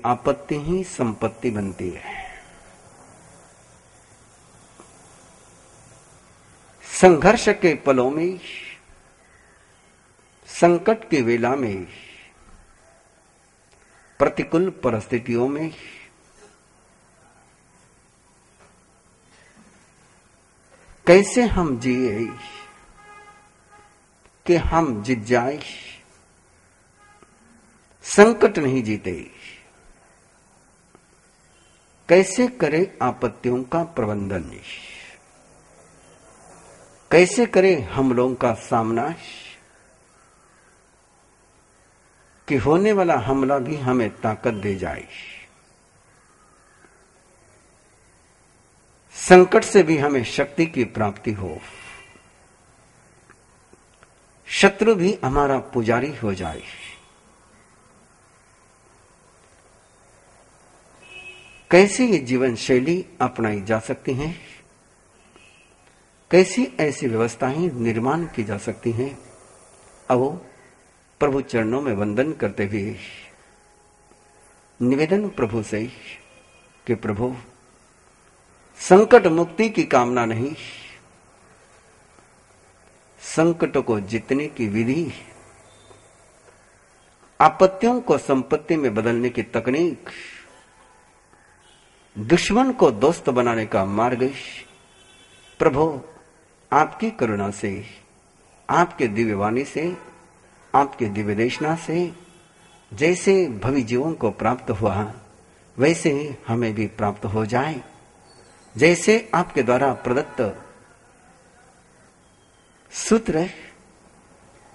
आपत्ति ही संपत्ति बनती है। संघर्ष के पलों में, संकट की वेला में, प्रतिकूल परिस्थितियों में कैसे हम जिए कि हम जीत जाए, संकट नहीं जीते। कैसे करें आपत्तियों का प्रबंधन, कैसे करें हमलों का सामना कि होने वाला हमला भी हमें ताकत दे जाए, संकट से भी हमें शक्ति की प्राप्ति हो, शत्रु भी हमारा पुजारी हो जाए। कैसे ये जीवन शैली अपनाई जा सकती है, कैसी ऐसी व्यवस्थाएं निर्माण की जा सकती हैं। अब प्रभु चरणों में वंदन करते हुए निवेदन प्रभु से कि प्रभु संकट मुक्ति की कामना नहीं, संकट को जीतने की विधि, आपत्तियों को संपत्ति में बदलने की तकनीक, दुश्मन को दोस्त बनाने का मार्ग प्रभु आपकी करुणा से, आपके दिव्य वाणी से, आपके दिव्य देशना से जैसे भवि जीवों को प्राप्त हुआ वैसे हमें भी प्राप्त हो जाए। जैसे आपके द्वारा प्रदत्त सूत्र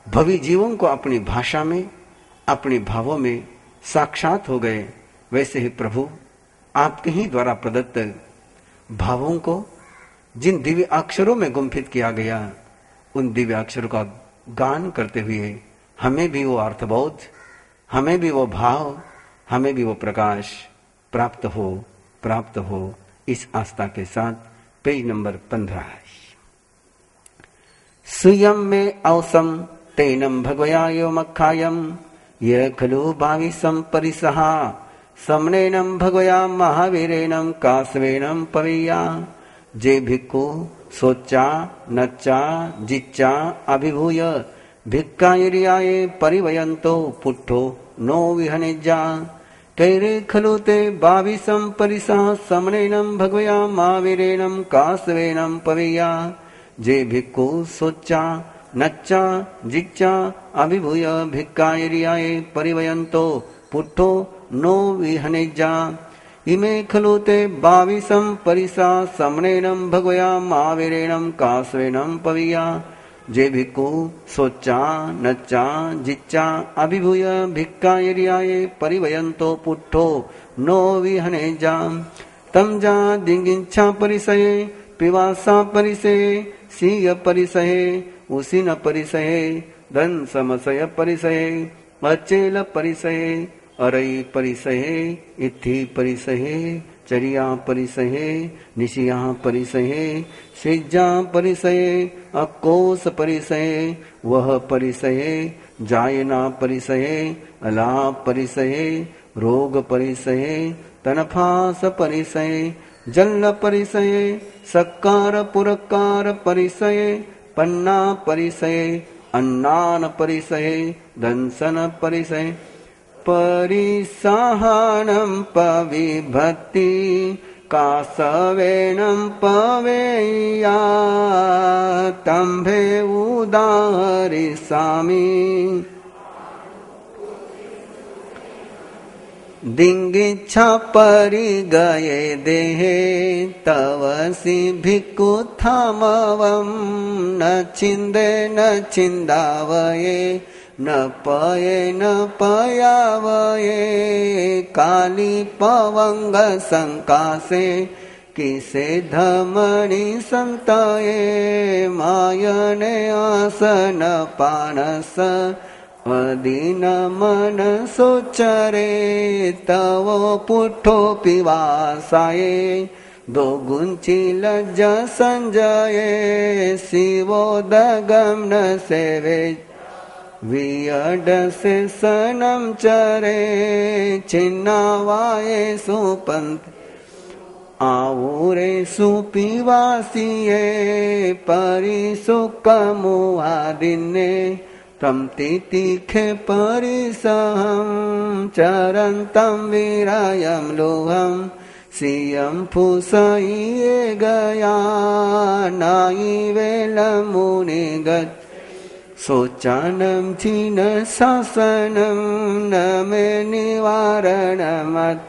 भवि जीवों को अपनी भाषा में, अपने भावों में साक्षात हो गए, वैसे ही प्रभु आपके ही द्वारा प्रदत्त भावों को जिन दिव्य अक्षरों में गुंफित किया गया, उन दिव्य अक्षरों का गान करते हुए हमें भी वो अर्थबोध, हमें भी वो भाव, हमें भी वो प्रकाश प्राप्त हो। इस आस्था के साथ पेज नंबर 15 है। सुयम में औसम तेनम भगवयायो मखायम यह खलु भाविसम परिसहा समनेनम भगवया महावीरेनम कासवेनम पवेया। जे भिक्खु सोचा नच्चा जिच्चा अभिभूय भिक्खायरियाये परिवयंतो पुट्ठो नो विहनिजा। कैरे खलु ते भाविसम परिसः समनेनम भगवया महावीरेनम कासवेनम पवेया। जे भिक्खु सोचा नच्चा जिच्चा अभिभूय भिक्खायरियाये परिवयंतो पुट्ठो नो विहनिजा। इमे खलु ते भाविसम परिसा समनेनम भगवया महावीरेनम कासवेनम पवेया। जे भिक्खु सोचा नच्चा जिच्चा अभिभूय भिक्खायरियाये परिवयंतो पुट्ठो नो विहनिजा। तम जा दिंगिच्छा परिसये पिवासा परिसये सीय परिसये उसीन परिसये धन समसय परिसये अचेल परिसये अरई परिसहे इत्थि परिसहे चरिया परिसहे निशिया परिसहे सिज्जा परिसहे अकोस परिसहे वह परिसहे जायना परिसहे अलाप परिसहे रोग परिसहे तनफास परिसहे जल परिसहे सक्कार पुरकार परिसहे पन्ना परिसहे अन्नान परिसहे दंसन परिसहे परिसहानं पविभक्ति कासवेनं पवेया। तंभे उदाहरिष्यामि दिंगिच्छा परिगये देहे तवसि भिक्खुथामवं न छिन्दे न छिन्दावये न पये न पयावये। काली पवंग संकासे किसे धमणि संतये मायने आसन पानस अदीन मन सोचरे तवो पुट्ठो पिवासाये दो गुंची लज्ज संजये शिवोदगम न सेवे वियडसे सनम चरे छिन्नावाये सुपंथ आवुरे सुपीवासिये परिसुकमुआदिने तम तितिखे परिसहं चरन्तं वीरायं लोहं सियं फुसइये गया नाई वेलमुनि गच्छ सोचानं छिन शासनं न मे निवारणमत्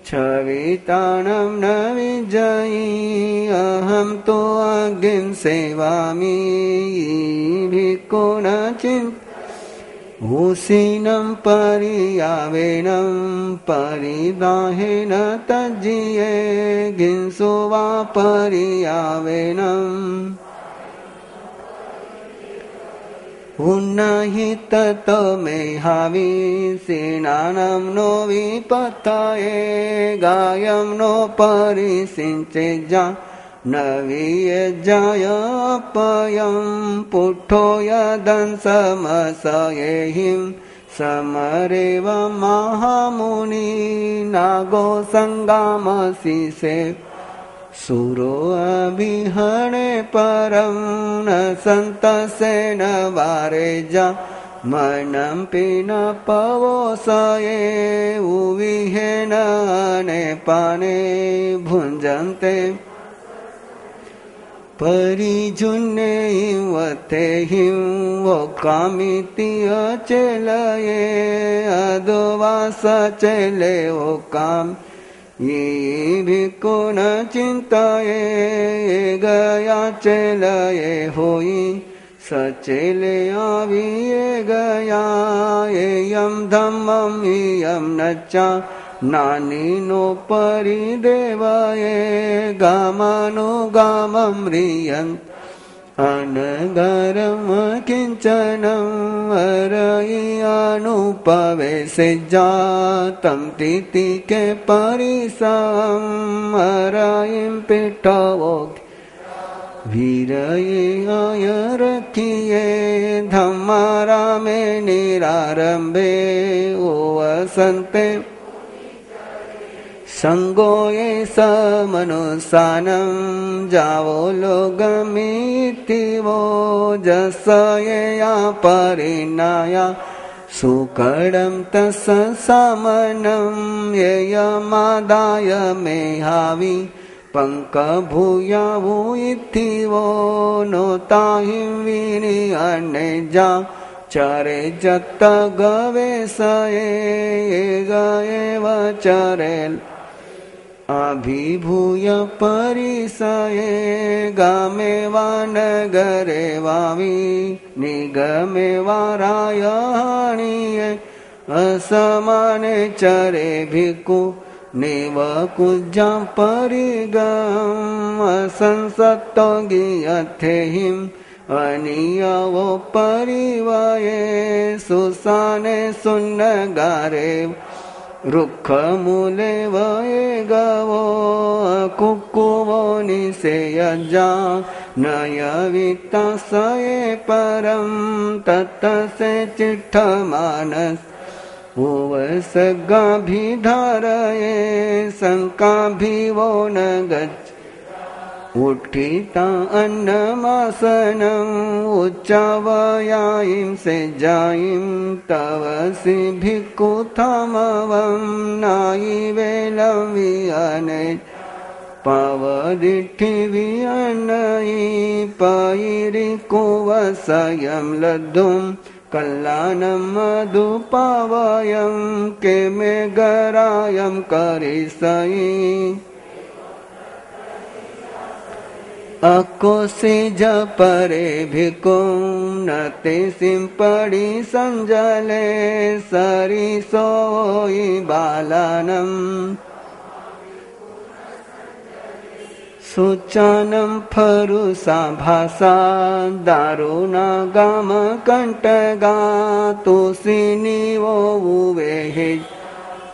छवितानं न विजयी अहं तो अग्निं सेवामि भिक्खु न चिन्त उसीनं परियावेनं परिदाहेन तज्जिये गिंसो वा परियावेनं उन्नहि ततो मे हावि सेनानं नो विपत्तये गायं नो परिसिञ्चे जा न वियज्जायपयं पुट्ठो यदंसमसयेहिं समरेव महामुनि नागो संगामसि से सुरो अभिहणे परं न संतसे न वारे जा मनम पिन पवोसये उविहेन अने पाने भुंजन्ते परिजुन्ने वते हिं वोकामिति अचेलये अदवास चेले वोकाम ये भिक्खु न चिंताये गया चेलये होई सचेले आविये गया यम धम्मं यम नच्चा नानी नो परिदेवये गामानुगामं म्रियन्त अनगरम किंचनम अरय्यानुपवेशे जातं तितिके परिसं अरयिं पिठवो वीरये आयरखिये धम्मारामे निरारम्भे ओ वसन्ते संगो ये समनुसानं जावो लोगमिति वो जसये या परिणाया सुकरं तत्समनं येयमादाय मे हावि पंकभूयावो इति वो नोताहिं विनि अनेजा चरे जत्त गवेशये गएव चरे अभिभूय परिसये गामे वा नगरे वावि निगमे वा रायणीये असमाने चरे भिक्खु नेव कुज्जां परिगम् असंसत्तो गियथेहिम् अनियवो परिवये सुसाने सुन्नगारे रुक्खमूले वये गवो कुक्कुवो निसेयजा नयवित्तासये परं तत्तसे चिट्ठमानस उवसगाभिधारये शङ्काभिवो न गच्छ उत्थिता अन्नमासनं उच्चावयायिं सेज्जायिं तवसि भिक्खु थामवं नायि वेलं विअने पवदिठि विअनयि पैरिकुवसयं लद्धुं कल्याणं मधुपावयं के मे गरायं करिष्यि अकोसे जपरे भिक्खुं नते सिंपड़ी संजले सरिसोई बालानं सुचानं फरुसा भासा दारुणा गाम कंटगा तुसिनीवो उवेहे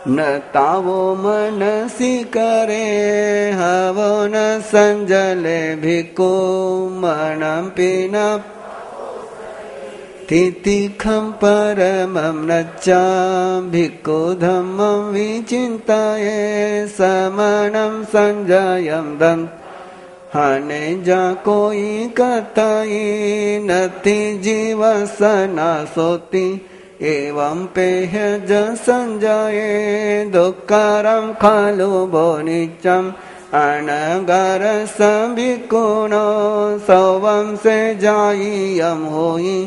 न तावो मनसि करे हवो न संजले भिक्खु मनं पिन तितिखं परमं नच्चा भिक्खु धम्मं विचिन्तये समनं संजयं दं हने जा कोई कतई नति जीवसना सोति एवं पेह ज संजये दुःखरं खलु भो नित्यं अनगर संभिक्खुनो सौवं से जायियं होई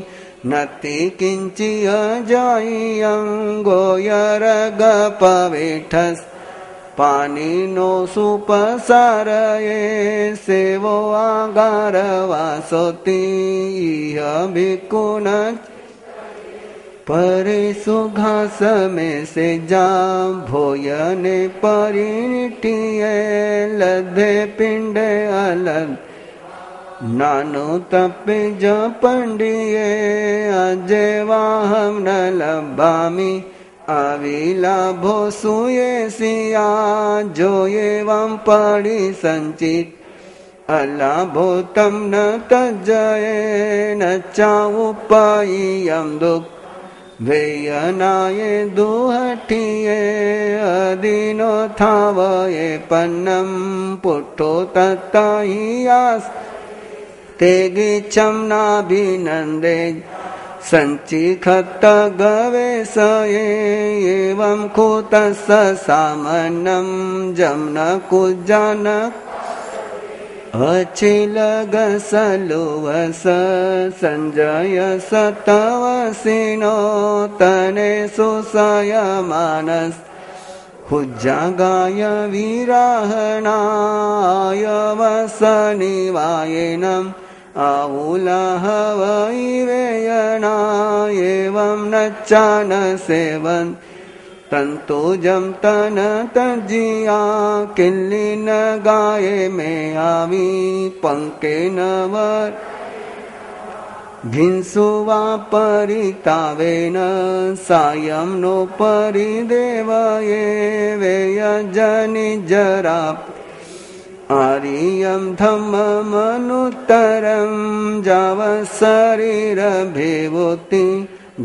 नति किंचि अजायियं गोयरग पविठस् पानिनो सुपसारये सेवो आगार वासोति इह भिक्खुन परे सुघास में से जा भोयने परिनिटिये लद्धे पिंडे अलग नानो तपे ज पंडिये अजेवाहं न लभामि अविलाभो सुये सिया जो एवं पड़ी संचित अलाभो तम न तजये न चाउपायं दुख वेयनाये दुहठिये अदीनो थावये पन्नम पुट्ठो तत्ताहियास तेगिच्छं नाभिनन्दे संचिखत गवेशये एवं कुतस्य सामन्नं जम्न कुजनक अचिलगसलुवस संजय सतवसिनो तने सुसयमानस हुज्जागाय विराहणाय वसनिवायेनम् आहुलाहवै वेयना एवं नच्चान सेवन् तन्तुजं तन तज्जिया किल्लिन गाये मे आवी पंके नवर भिन्सुवा परितावेन सायं नो परिदेवये वेयजनि जरा आर्यं धम्ममनुत्तरं जावशरीरभिभूति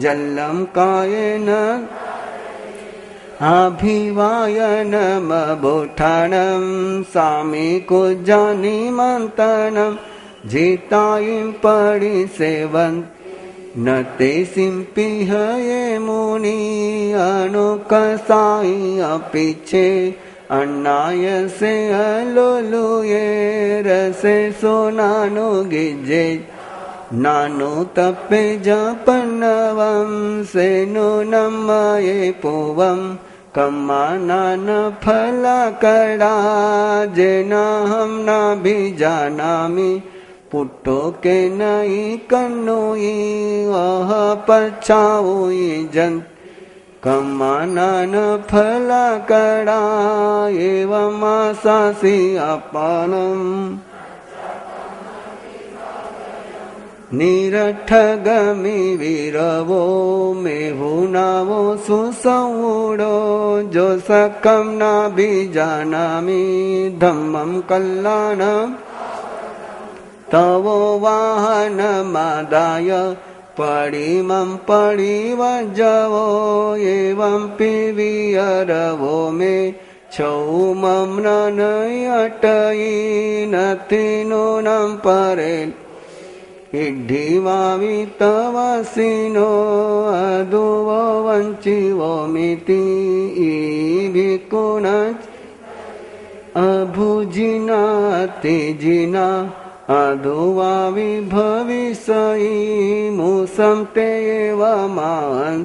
जल्लं कायेन अभिवायनमबोठानं सामिकुज्जानिमन्तनं जितायिं परिसेवन् न ते सिंपिहये मुनि अनुकसाई अपिच्छे अन्नाय से अलोलुये रसे सोनानु गिजे नानु तप्पे जपन्नवं सेनु नमये पूवं कम्मानान फलकड़ा जेनाहं नाभिजानामि पुट्टो के नई कन्नुई अह पच्छाऊई जन कम्मानान फलकड़ा एवं आसासी अपनम् निरठगमि वीरवो मेहुनावो सुसंवुडो जो सकं नाभिजानामि धम्मं कल्याणं तवो वाहनमादाय पडिमं पडिवज्जवो एवं पिवियरवो मे छौमं ननयटयि नथि नूनं परेन् इड्ढिवावि तवसिनो अदुवो वञ्चिवो मिति भिक्खुन अभुजिना तेजिना अदुवावि भविष्यति मुसं ते एव मान्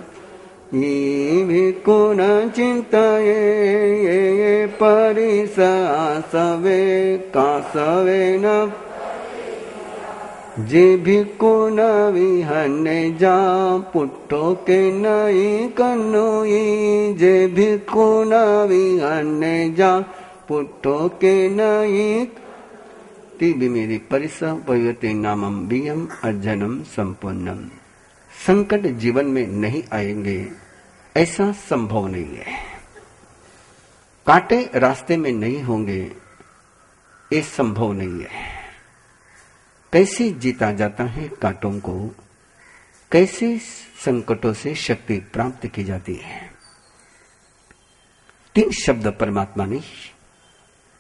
भिक्खुन चिन्तये ये परिसवे कासवेन जे भिक्खुन विहन्ने जा पुट्टो के नई कन्नुई जे भिक्खुन विहन्ने जा पुट्टो के नई तिबिमेरि परिस पवित्र नामम बियम अर्जनम संपूर्णम। संकट जीवन में नहीं आएंगे ऐसा संभव नहीं है। कांटे रास्ते में नहीं होंगे ये संभव नहीं है। कैसे जीता जाता है कांटों को? कैसे संकटों से शक्ति प्राप्त की जाती है। 3 शब्द परमात्मा ने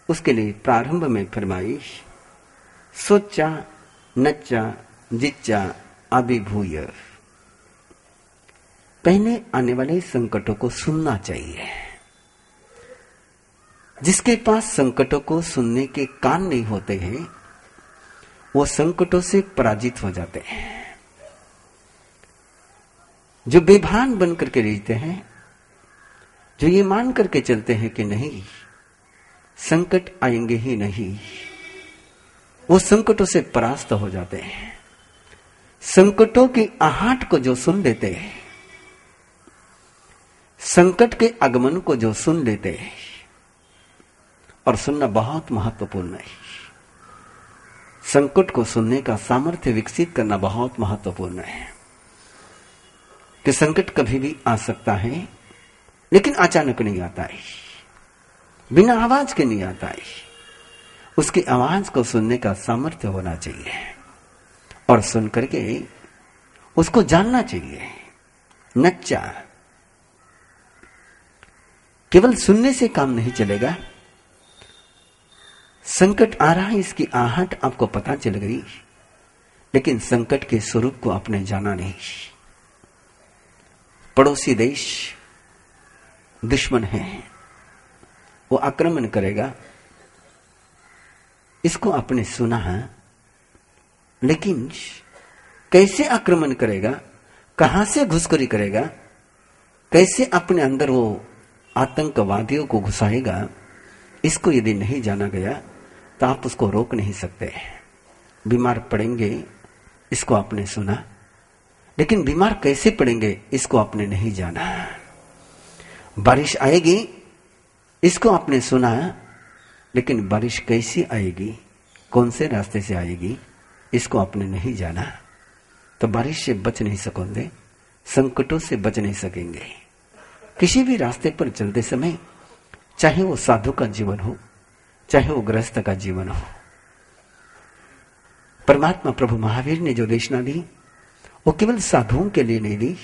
उसके लिए प्रारंभ में फरमाई, सोचा नच्चा जिच्चा अभिभूय। पहले आने वाले संकटों को सुनना चाहिए। जिसके पास संकटों को सुनने के कान नहीं होते हैं, वो संकटों से पराजित हो जाते हैं। जो बेभान बन करके रहते हैं, जो ये मान करके चलते हैं कि नहीं संकट आएंगे ही नहीं, वो संकटों से परास्त हो जाते हैं। संकटों की आहट को जो सुन लेते हैं, संकट के आगमन को जो सुन लेते हैं, और सुनना बहुत महत्वपूर्ण है। संकट को सुनने का सामर्थ्य विकसित करना बहुत महत्वपूर्ण है कि संकट कभी भी आ सकता है, लेकिन अचानक नहीं आता है, बिना आवाज के नहीं आता है। उसकी आवाज को सुनने का सामर्थ्य होना चाहिए और सुन करके उसको जानना चाहिए। नच्चा, केवल सुनने से काम नहीं चलेगा। संकट आ रहा है, इसकी आहट आपको पता चल गई, लेकिन संकट के स्वरूप को आपने जाना नहीं। पड़ोसी देश दुश्मन है, वो आक्रमण करेगा, इसको आपने सुना है, लेकिन कैसे आक्रमण करेगा, कहां से घुसखोरी करेगा, कैसे अपने अंदर वो आतंकवादियों को घुसाएगा, इसको यदि नहीं जाना गया तो आप उसको रोक नहीं सकते। बीमार पड़ेंगे, इसको आपने सुना, लेकिन बीमार कैसे पड़ेंगे इसको आपने नहीं जाना। बारिश आएगी, इसको आपने सुना, लेकिन बारिश कैसी आएगी, कौन से रास्ते से आएगी, इसको आपने नहीं जाना, तो बारिश से बच नहीं सकोगे, संकटों से बच नहीं सकेंगे। किसी भी रास्ते पर चलते समय, चाहे वो साधु का जीवन हो, चाहे वो गृहस्थ का जीवन हो, परमात्मा प्रभु महावीर ने जो देशना दी, वो केवल साधुओं के लिए नहीं दी,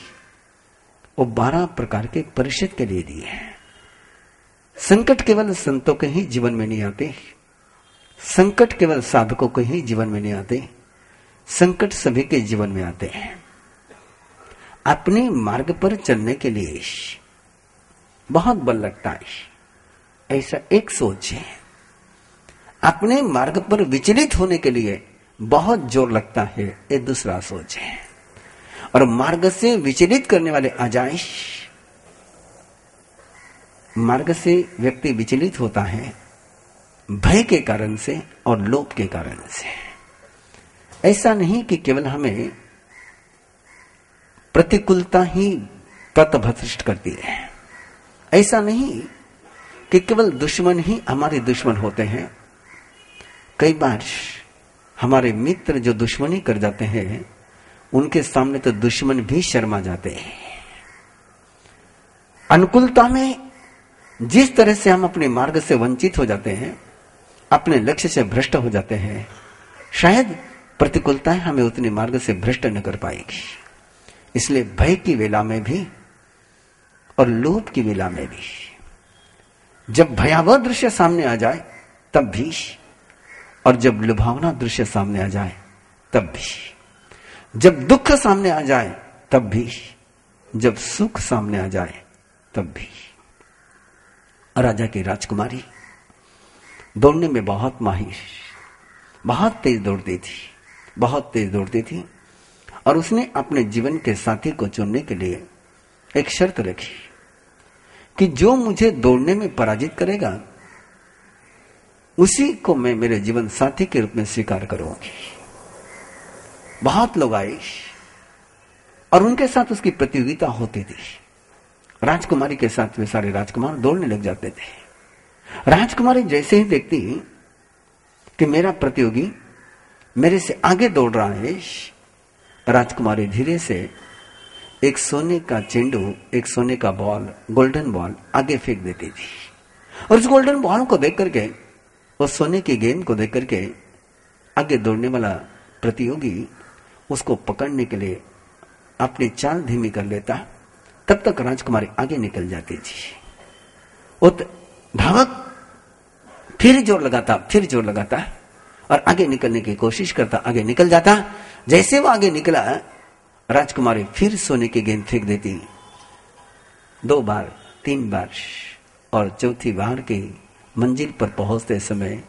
वो 12 प्रकार के परिषद के लिए दी है। संकट केवल संतों के ही जीवन में नहीं आते, संकट केवल साधकों के ही जीवन में नहीं आते, संकट सभी के जीवन में आते हैं। अपने मार्ग पर चलने के लिए बहुत बल लगता है, ऐसा एक सोच है। अपने मार्ग पर विचलित होने के लिए बहुत जोर लगता है, ये दूसरा सोच है। और मार्ग से विचलित करने वाले अजाइश, मार्ग से व्यक्ति विचलित होता है भय के कारण से और लोभ के कारण से। ऐसा नहीं कि केवल हमें प्रतिकूलता ही पथभ्रष्ट करती है, ऐसा नहीं कि केवल दुश्मन ही हमारे दुश्मन होते हैं। कई बार हमारे मित्र जो दुश्मनी कर जाते हैं, उनके सामने तो दुश्मन भी शर्मा जाते हैं। अनुकूलता में जिस तरह से हम अपने मार्ग से वंचित हो जाते हैं, अपने लक्ष्य से भ्रष्ट हो जाते हैं, शायद प्रतिकूलताएं हमें उतने मार्ग से भ्रष्ट न कर पाएगी। इसलिए भय की वेला में भी और लोभ की वेला में भी, जब भयावह दृश्य सामने आ जाए तब भी, और जब लुभावना दृश्य सामने आ जाए तब भी, जब दुख सामने आ जाए तब भी, जब सुख सामने आ जाए तब भी। राजा की राजकुमारी दौड़ने में बहुत माहिर, बहुत तेज दौड़ती थी, बहुत तेज दौड़ती थी, और उसने अपने जीवन के साथी को चुनने के लिए एक शर्त रखी कि जो मुझे दौड़ने में पराजित करेगा, उसी को मैं मेरे जीवन साथी के रूप में स्वीकार करूंगी। बहुत लोग आए और उनके साथ उसकी प्रतियोगिता होती थी। राजकुमारी के साथ वे सारे राजकुमार दौड़ने लग जाते थे। राजकुमारी जैसे ही देखती कि मेरा प्रतियोगी मेरे से आगे दौड़ रहा है, राजकुमारी धीरे से एक सोने का चेंडू, एक सोने का बॉल, गोल्डन बॉल आगे फेंक देती थी। और उस गोल्डन बॉल को देख करके, उस सोने की गेंद को देख करके आगे दौड़ने वाला प्रतियोगी उसको पकड़ने के लिए अपनी चाल धीमी कर लेता, तब तक राजकुमारी आगे निकल जाती थी। वो धावक फिर जोर लगाता और आगे निकलने की कोशिश करता, आगे निकल जाता। जैसे वो आगे निकला, राजकुमारी फिर सोने की गेंद फेंक देती, 2 बार 3 बार, और चौथी बार की मंजिल पर पहुंचते समय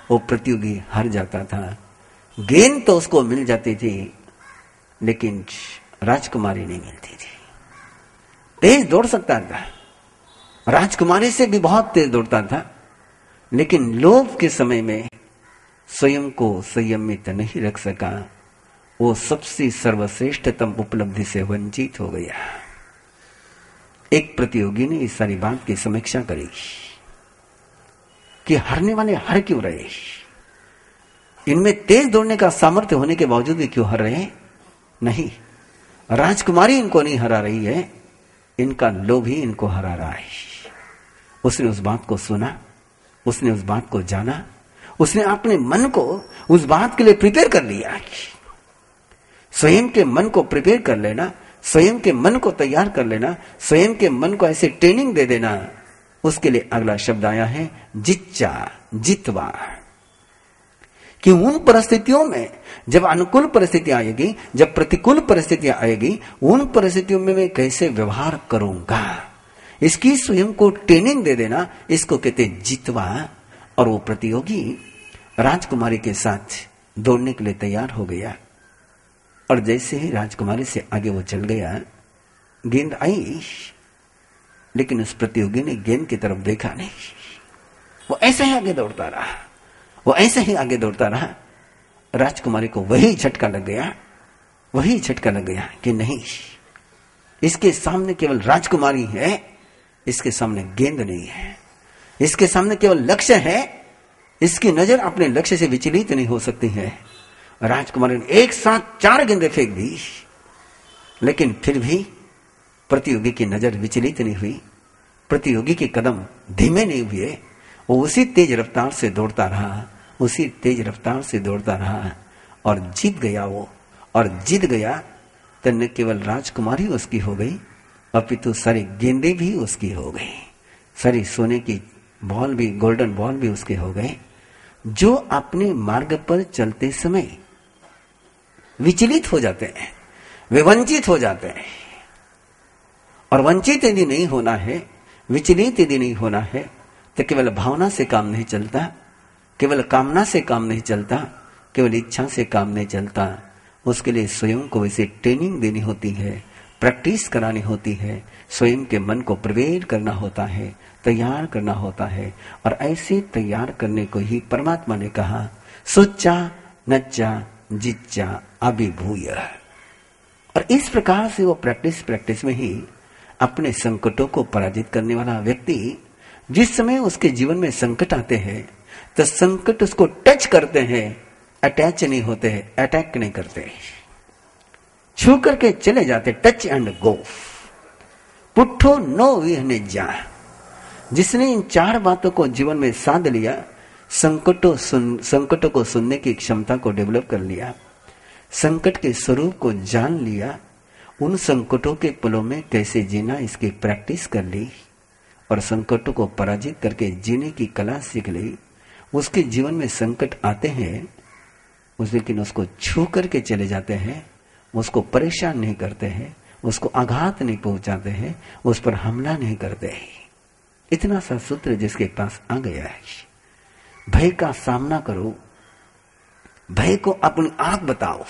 वो प्रतियोगी हार जाता था। गेंद तो उसको मिल जाती थी, लेकिन राजकुमारी नहीं मिलती थी। तेज दौड़ सकता था, राजकुमारी से भी बहुत तेज दौड़ता था, लेकिन लोभ के समय में स्वयं को संयमित नहीं रख सका। वो सबसे सर्वश्रेष्ठतम उपलब्धि से वंचित हो गया। एक प्रतियोगी ने इस सारी बात की समीक्षा करी कि हारने वाले हार क्यों रहे, इनमें तेज दौड़ने का सामर्थ्य होने के बावजूद भी क्यों हार रहे? नहीं, राजकुमारी इनको नहीं हरा रही है, इनका लोभ ही इनको हरा रहा है। उसने उस बात को सुना, उसने उस बात को जाना, उसने अपने मन को उस बात के लिए प्रिपेयर कर लिया। स्वयं के मन को प्रिपेयर कर लेना, स्वयं के मन को तैयार कर लेना, स्वयं के मन को ऐसे ट्रेनिंग दे देना। उसके लिए अगला शब्द आया है जिच्चा, जितवा। कि उन परिस्थितियों में जब अनुकूल परिस्थिति आएगी, जब प्रतिकूल परिस्थितियां आएगी, उन परिस्थितियों में मैं कैसे व्यवहार करूंगा, इसकी स्वयं को ट्रेनिंग दे देना, इसको कहते जितवा। और वो प्रतियोगी राजकुमारी के साथ दौड़ने के लिए तैयार हो गया, और जैसे ही राजकुमारी से आगे वो चल गया, गेंद आई, लेकिन उस प्रतियोगी ने गेंद की तरफ देखा नहीं। वो ऐसे ही आगे दौड़ता रहा, वो ऐसे ही आगे दौड़ता रहा। राजकुमारी को वही झटका लग गया कि नहीं, इसके सामने केवल राजकुमारी है, इसके सामने गेंद नहीं है, इसके सामने केवल लक्ष्य है, इसकी नजर अपने लक्ष्य से विचलित नहीं हो सकती है। राजकुमारी ने एक साथ 4 गेंदें फेंक दी, लेकिन फिर भी प्रतियोगी की नजर विचलित नहीं हुई, प्रतियोगी के कदम धीमे नहीं हुए। वो उसी तेज रफ्तार से दौड़ता रहा, और जीत गया वो। और जीत गया तो न केवल राजकुमारी उसकी हो गई, अपितु सारी गेंदें भी उसकी हो गई, सारी सोने की बॉल भी, गोल्डन बॉल भी उसके हो गए। जो अपने मार्ग पर चलते समय विचलित हो जाते हैं, वे वंचित हो जाते हैं। और वंचित यदि नहीं होना है, विचलित यदि नहीं होना है, तो केवल भावना से काम नहीं चलता, केवल कामना से काम नहीं चलता, केवल इच्छा से काम नहीं चलता। उसके लिए स्वयं को वैसे ट्रेनिंग देनी होती है, प्रैक्टिस करानी होती है, स्वयं के मन को प्रिपेयर करना होता है, तैयार करना होता है। और ऐसे तैयार करने को ही परमात्मा ने कहा सोचा नच्चा जिच्चा अभिभूय। और इस प्रकार से वो प्रैक्टिस में ही अपने संकटों को पराजित करने वाला व्यक्ति, जिस समय उसके जीवन में संकट आते हैं तो संकट उसको टच करते हैं, अटैच नहीं होते हैं, अटैक नहीं करते, छू करके चले जाते, टच एंड गो। पुट्ठो नो विहने जा। जिसने इन 4 बातों को जीवन में साध लिया, संकटों को सुनने की क्षमता को डेवलप कर लिया, संकट के स्वरूप को जान लिया, उन संकटों के पलों में कैसे जीना इसकी प्रैक्टिस कर ली, और संकटों को पराजित करके जीने की कला सीख ली। उसके जीवन में संकट आते हैं, लेकिन उसको छू करके चले जाते हैं, उसको परेशान नहीं करते हैं, उसको आघात नहीं पहुंचाते हैं, उस पर हमला नहीं करते हैं। इतना सा सूत्र जिसके पास आ गया है, भय का सामना करो, भय को अपनी आंख बताओ।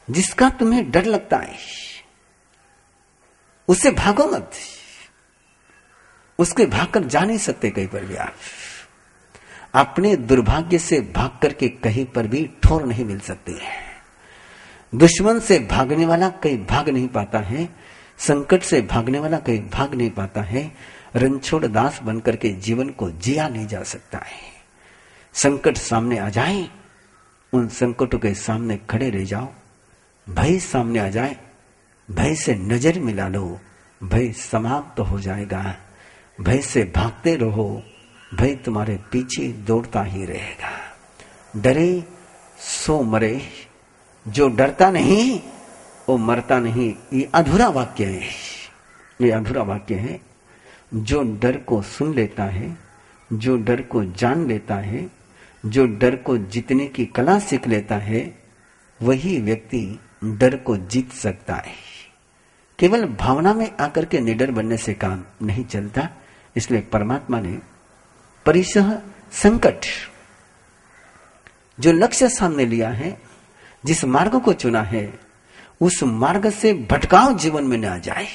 जिसका तुम्हें डर लगता है उससे भागो मत, उसके भागकर जा नहीं सकते कहीं पर भी। आप अपने दुर्भाग्य से भाग करके कहीं पर भी ठोर नहीं मिल सकती है। दुश्मन से भागने वाला कहीं भाग नहीं पाता है, संकट से भागने वाला कहीं भाग नहीं पाता है। रणछोड़ दास बनकर के जीवन को जिया नहीं जा सकता है। संकट सामने आ जाए, उन संकटों के सामने खड़े रह जाओ। भय सामने आ जाए, भय से नजर मिला लो, भय समाप्त हो जाएगा। भय से भागते रहो, भय तुम्हारे पीछे दौड़ता ही रहेगा। डरे सो मरे, जो डरता नहीं वो मरता नहीं। ये अधूरा वाक्य है, ये अधूरा वाक्य है। जो डर को सुन लेता है, जो डर को जान लेता है, जो डर को जीतने की कला सीख लेता है, वही व्यक्ति डर को जीत सकता है। केवल भावना में आकर के निडर बनने से काम नहीं चलता। इसलिए परमात्मा ने परिसह संकट, जो लक्ष्य सामने लिया है, जिस मार्ग को चुना है, उस मार्ग से भटकाव जीवन में न आ जाए,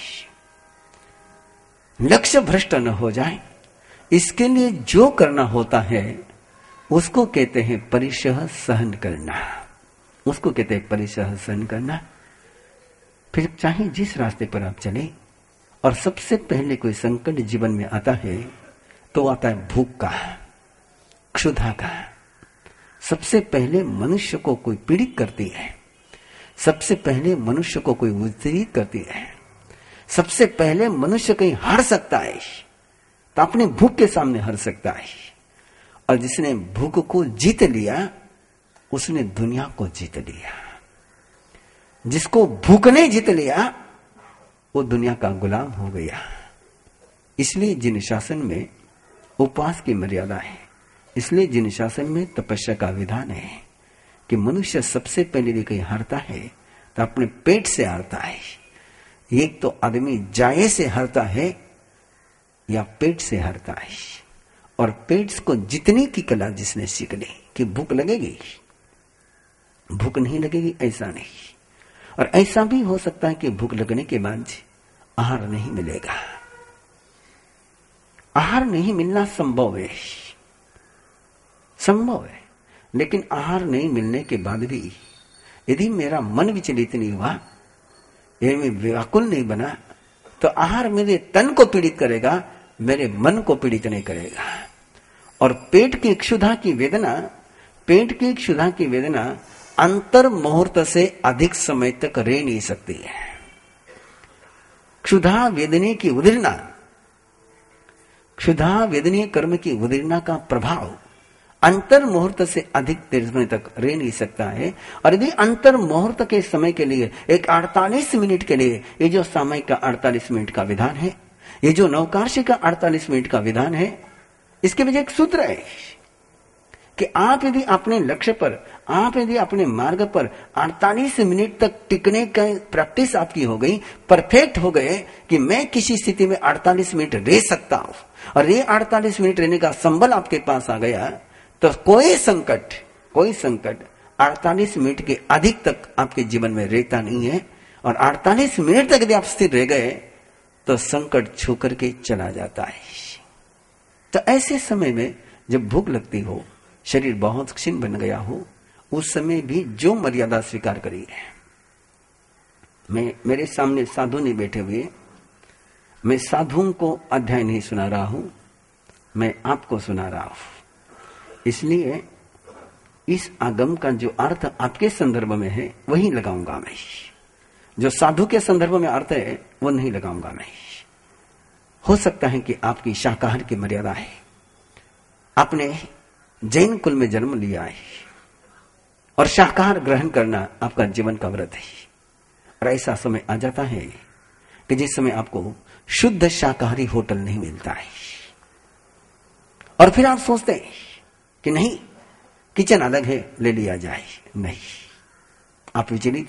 लक्ष्य भ्रष्ट न हो जाए, इसके लिए जो करना होता है उसको कहते हैं परिसह सहन करना। उसको कहते हैं परिसह सहन करना। फिर चाहे जिस रास्ते पर आप चले, और सबसे पहले कोई संकट जीवन में आता है तो आता है भूख का, क्षुधा का। सबसे पहले मनुष्य को कोई पीड़ित करती है, सबसे पहले मनुष्य को कोई उत्तेजित करती है, सबसे पहले मनुष्य कहीं हार सकता है तो अपने भूख के सामने हार सकता है। और जिसने भूख को जीत लिया उसने दुनिया को जीत लिया। जिसको भूख ने जीत लिया वो दुनिया का गुलाम हो गया। इसलिए जिन शासन में उपवास की मर्यादा है, इसलिए जिन शासन में तपस्या का विधान है कि मनुष्य सबसे पहले यदि कहीं हारता है तो अपने पेट से हारता है। एक तो आदमी जाये से हारता है या पेट से हारता है। और पेट को जितने की कला जिसने सीख ली कि भूख लगेगी, भूख नहीं लगेगी ऐसा नहीं। और ऐसा भी हो सकता है कि भूख लगने के बाद आहार नहीं मिलेगा। आहार नहीं मिलना संभव है, संभव है। लेकिन आहार नहीं मिलने के बाद भी यदि मेरा मन विचलित नहीं हुआ, यदि मैं व्याकुल नहीं बना, तो आहार मेरे तन को पीड़ित करेगा, मेरे मन को पीड़ित नहीं करेगा। और पेट की क्षुधा की वेदना, पेट की क्षुधा की वेदना अंतर मुहूर्त से अधिक समय तक रह नहीं सकती है। क्षुधा वेदने की उदीर्णा, क्षुधा वेदनीय कर्म की उदीर्णा का प्रभाव अंतर मुहूर्त से अधिक देर समय तक रह नहीं सकता है। और यदि अंतर मुहूर्त के समय के लिए एक 48 मिनट के लिए, ये जो सामयिक का 48 मिनट का विधान है, ये जो नवकार्षिक का 48 मिनट का विधान है, इसके पीछे एक सूत्र है कि आप यदि अपने लक्ष्य पर, आप यदि अपने मार्ग पर 48 मिनट तक टिकने का प्रैक्टिस आपकी हो गई, परफेक्ट हो गए कि मैं किसी स्थिति में 48 मिनट रह सकता हूं, और ये 48 मिनट रहने का संबल आपके पास आ गया, तो कोई संकट 48 मिनट के अधिक तक आपके जीवन में रहता नहीं है। और 48 मिनट तक यदि आप स्थिर रह गए तो संकट छू करके चला जाता है। तो ऐसे समय में जब भूख लगती हो, शरीर बहुत क्षीण बन गया हो, उस समय भी जो मर्यादा स्वीकार करी है। मेरे सामने साधु नहीं बैठे हुए, मैं साधुओं को अध्याय नहीं सुना रहा हूं, मैं आपको सुना रहा हूं। इसलिए इस आगम का जो अर्थ आपके संदर्भ में है वही लगाऊंगा मैं, जो साधु के संदर्भ में अर्थ है वो नहीं लगाऊंगा मैं। हो सकता है कि आपकी शाकाहार की मर्यादा है, आपने जैन कुल में जन्म लिया है और शाकाहार ग्रहण करना आपका जीवन का व्रत है। और ऐसा समय आ जाता है कि जिस समय आपको शुद्ध शाकाहारी होटल नहीं मिलता है, और फिर आप सोचते हैं कि नहीं, किचन अलग है, ले लिया जाए। नहीं, आप विचलित